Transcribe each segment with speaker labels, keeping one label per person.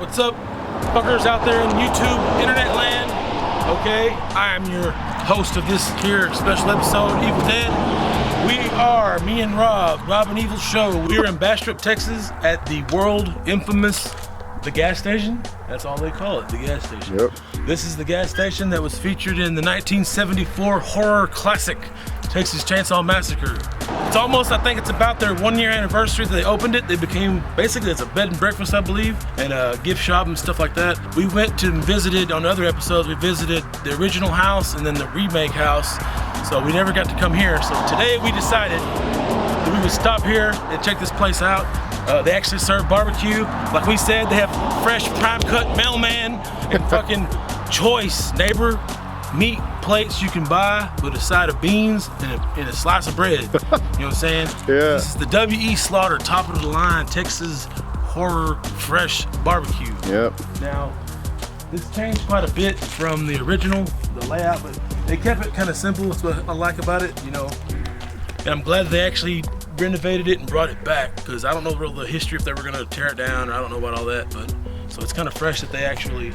Speaker 1: What's up, fuckers out there in YouTube, internet land? Okay, I am your host of this here special episode, Evil Dead. We are, me and Rob and Evil Show. We're in Bastrop, Texas at the world infamous, the gas station? That's all they call it, the gas station.
Speaker 2: Yep.
Speaker 1: This is the gas station that was featured in the 1974 horror classic, Texas Chainsaw Massacre. It's almost, I think it's about their 1 year anniversary that they opened it. They became, basically it's a bed and breakfast, I believe, and a gift shop and stuff like that. We went to and visited, on other episodes, we visited the original house and then the remake house. So we never got to come here. So today we decided that we would stop here and check this place out. They actually serve barbecue. Like we said, they have fresh prime cut mailman and fucking choice neighbor meat plates you can buy with a side of beans and a slice of bread. You know what I'm saying?
Speaker 2: Yeah.
Speaker 1: This is the W.E. Slaughter top of the line Texas horror fresh barbecue.
Speaker 2: Yep.
Speaker 1: Now, this changed quite a bit from the original, the layout, but they kept it kind of simple. That's what I like about it, you know. And I'm glad they actually renovated it and brought it back, because I don't know the history if they were gonna tear it down, or I don't know about all that, but so it's kind of fresh that they actually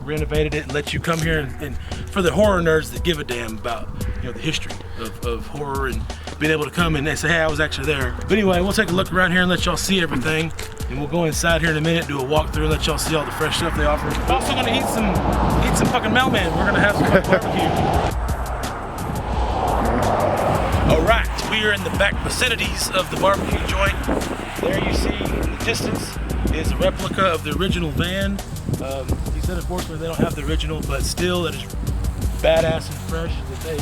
Speaker 1: renovated it and let you come here and for the horror nerds that give a damn about, you know, the history of horror and being able to come and they say, hey, I was actually there. But anyway, we'll take a look around here and let y'all see everything, and we'll go inside here in a minute, do a walkthrough, and let y'all see all the fresh stuff they offer. We're also gonna eat some fucking mailman. We're gonna have some barbecue. All right, we are in the back vicinities of the barbecue joint. There you see in the distance is a replica of the original van. He said unfortunately they don't have the original, but still that is badass and fresh that they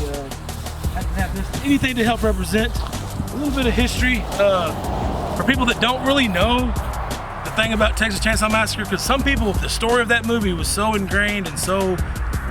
Speaker 1: have to have this. Anything to help represent a little bit of history for people that don't really know the thing about Texas Chainsaw Massacre, because some people, the story of that movie was so ingrained and so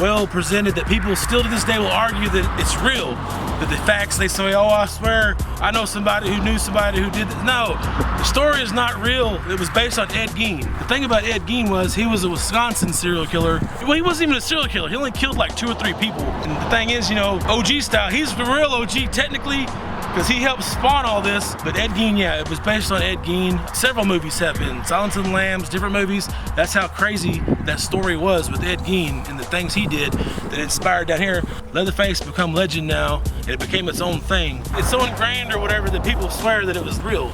Speaker 1: well presented that people still to this day will argue that it's real, that the facts they say, oh, I swear I know somebody who knew somebody who did this. No, the story is not real. It was based on Ed Gein. The thing about Ed Gein was he was a Wisconsin serial killer. Well, he wasn't even a serial killer. He only killed like 2 or 3 people. And the thing is, you know, OG style, he's the real OG technically, because he helped spawn all this. But Ed Gein, yeah, it was based on Ed Gein. Several movies have been, Silence of the Lambs, different movies. That's how crazy that story was with Ed Gein and the things he did that inspired down here. Leatherface become legend now, and it became its own thing. It's so ingrained or whatever that people swear that it was real.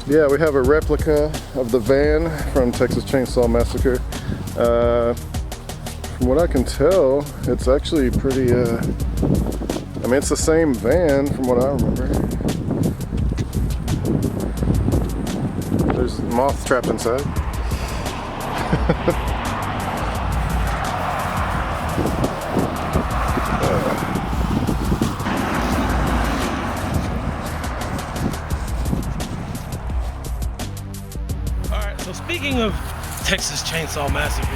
Speaker 2: Yeah, we have a replica of the van from Texas Chainsaw Massacre. From what I can tell, it's actually pretty, I mean, it's the same van from what I remember. There's moths trapped inside.
Speaker 1: Alright, so speaking of Texas Chainsaw Massacre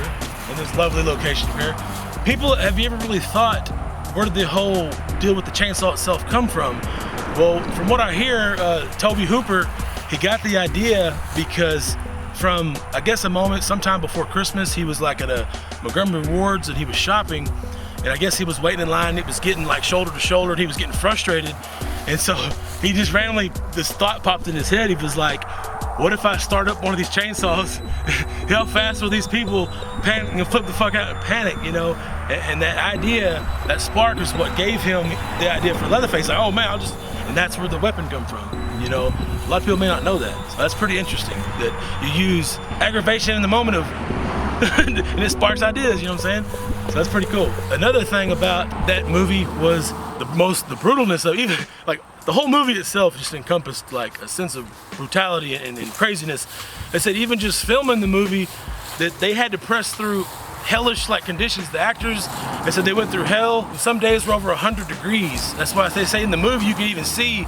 Speaker 1: and this lovely location here, people, have you ever really thought, where did the whole deal with the chainsaw itself come from? Well, from what I hear, Toby Hooper, he got the idea because from, I guess, a moment sometime before Christmas, he was like at a Montgomery Ward's and he was shopping, and I guess he was waiting in line. It was getting like shoulder to shoulder and he was getting frustrated, and so he just randomly, this thought popped in his head. He was like, what if I start up one of these chainsaws? How fast will these people panic and flip the fuck out and panic, you know? And that idea, that spark is what gave him the idea for Leatherface. Like, oh man, and that's where the weapon come from, you know? A lot of people may not know that. So that's pretty interesting, that you use aggravation in the moment of, and it sparks ideas, you know what I'm saying? So that's pretty cool. Another thing about that movie was the brutalness of even, like, the whole movie itself just encompassed like a sense of brutality and craziness. They said even just filming the movie, that they had to press through hellish like conditions. The actors, they said they went through hell. And some days were over 100 degrees. That's why they say in the movie you can even see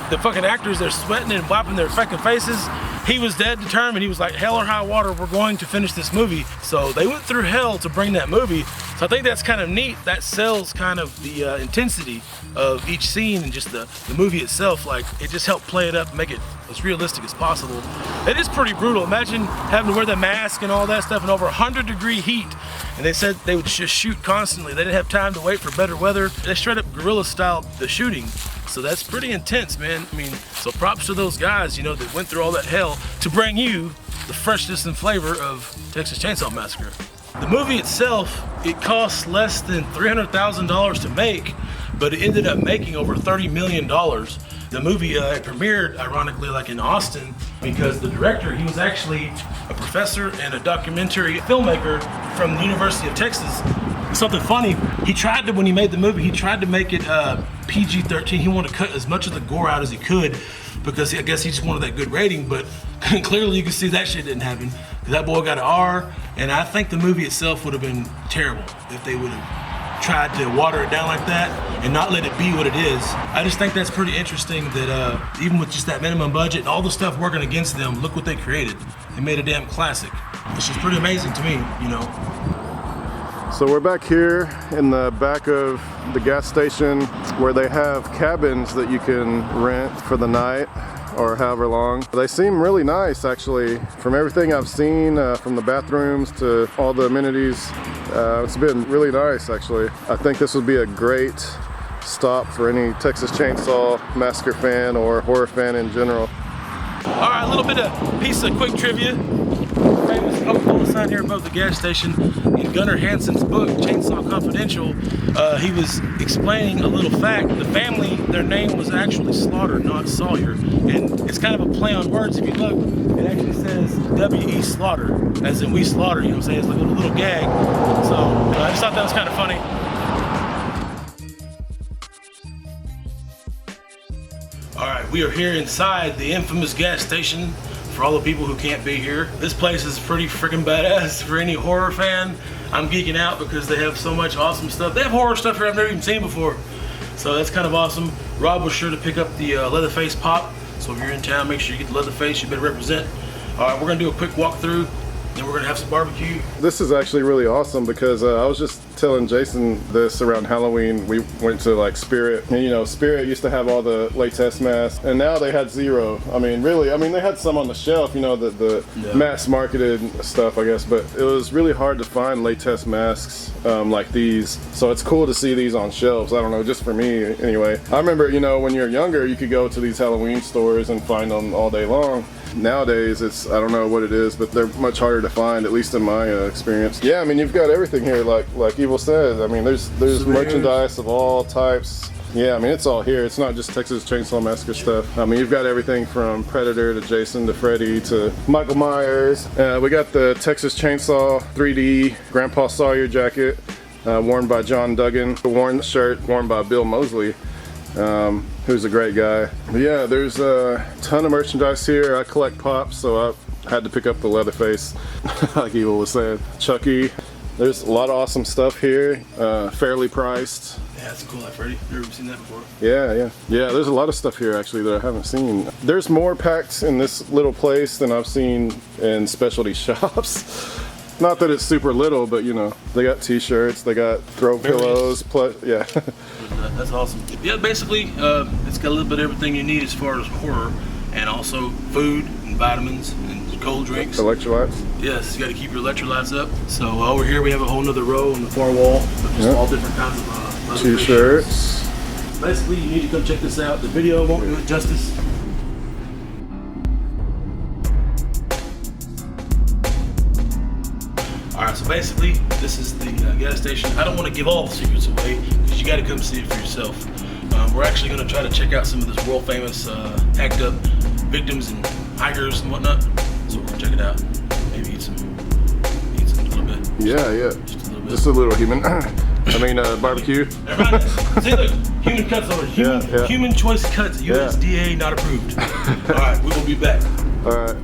Speaker 1: the fucking actors, they're sweating and wiping their fucking faces. He was dead determined. He was like, hell or high water, we're going to finish this movie. So they went through hell to bring that movie. So I think that's kind of neat. That sells kind of the intensity of each scene and just the movie itself. Like, it just helped play it up and make it as realistic as possible. It is pretty brutal. Imagine having to wear the mask and all that stuff in over 100-degree heat. And they said they would just shoot constantly. They didn't have time to wait for better weather. They straight up guerrilla styled the shooting. So that's pretty intense, man. I mean, so props to those guys, you know, that went through all that hell. to bring you the freshness and flavor of Texas Chainsaw Massacre. The movie itself, it cost less than $300,000 to make, but it ended up making over $30 million. The movie it premiered, ironically, like in Austin, because the director, he was actually a professor and a documentary filmmaker from the University of Texas. Something funny, he tried to, when he made the movie, he tried to make it PG-13. He wanted to cut as much of the gore out as he could, because I guess he just wanted that good rating, but clearly you can see that shit didn't happen. That boy got an R, and I think the movie itself would have been terrible if they would have tried to water it down like that and not let it be what it is. I just think that's pretty interesting that even with just that minimum budget and all the stuff working against them, look what they created. They made a damn classic, which is pretty amazing to me, you know.
Speaker 2: So we're back here in the back of the gas station where they have cabins that you can rent for the night or however long. They seem really nice, actually. From everything I've seen, from the bathrooms to all the amenities, it's been really nice, actually. I think this would be a great stop for any Texas Chainsaw Massacre fan or horror fan in general.
Speaker 1: All right, a little bit of piece of quick trivia. Famous Coca-Cola sign here above the gas station. In Gunnar Hansen's book, Chainsaw Confidential, he was explaining a little fact. The family, their name was actually Slaughter, not Sawyer. And it's kind of a play on words. If you look, it actually says W.E. Slaughter, as in we slaughter, you know what I'm saying? It's like a little gag. So I just thought that was kind of funny. All right, we are here inside the infamous gas station. For all the people who can't be here, this place is pretty freaking badass. For any horror fan, I'm geeking out because they have so much awesome stuff. They have horror stuff here I've never even seen before, so that's kind of awesome. Rob was sure to pick up the Leatherface pop, so if you're in town, make sure you get the Leatherface. You better represent. All right, we're gonna do a quick walkthrough, then we're gonna have some barbecue.
Speaker 2: This is actually really awesome because I was just telling Jason this around Halloween. We went to like Spirit, and you know, Spirit used to have all the latex masks, and now they had zero. I mean, really, I mean, they had some on the shelf, you know, the mass marketed stuff, I guess, but it was really hard to find latex masks like these. So it's cool to see these on shelves. I don't know, just for me anyway. I remember, you know, when you're younger, you could go to these Halloween stores and find them all day long. Nowadays, it's, I don't know what it is, but they're much harder to find, at least in my experience. Yeah, I mean, you've got everything here, like Evul said. I mean, there's merchandise of all types. Yeah, I mean, it's all here. It's not just Texas Chainsaw Massacre stuff. I mean, you've got everything from Predator to Jason to Freddy to Michael Myers. We got the Texas Chainsaw 3D Grandpa Sawyer jacket worn by John Duggan. The worn shirt worn by Bill Mosley. Who's a great guy. But yeah, there's a ton of merchandise here. I collect pops, so I had to pick up the Leatherface, like Evil was saying. Chucky. There's a lot of awesome stuff here, fairly priced.
Speaker 1: Yeah, that's cool, like Freddy. Never seen that before.
Speaker 2: Yeah, there's a lot of stuff here actually that I haven't seen. There's more packed in this little place than I've seen in specialty shops. Not that it's super little, but you know, they got t-shirts, they got throw pillows, yeah.
Speaker 1: That's awesome. Yeah, basically, it's got a little bit of everything you need as far as horror, and also food and vitamins and cold drinks.
Speaker 2: Electrolytes.
Speaker 1: Yes, you got to keep your electrolytes up. So over here we have a whole nother row on the far wall of just all different kinds of
Speaker 2: t-shirts.
Speaker 1: Basically, you need to go check this out. The video won't do it justice. Alright, so basically, this is the gas station. I don't want to give all the secrets away, because you got to come see it for yourself. We're actually going to try to check out some of this world famous hacked up victims and hikers and whatnot. So we're going to check it out. Maybe eat some a little bit.
Speaker 2: Yeah. Just a little human. I mean, barbecue.
Speaker 1: See, look, human cuts over. Human choice cuts, USDA not approved. Alright, we will be back.
Speaker 2: Alright.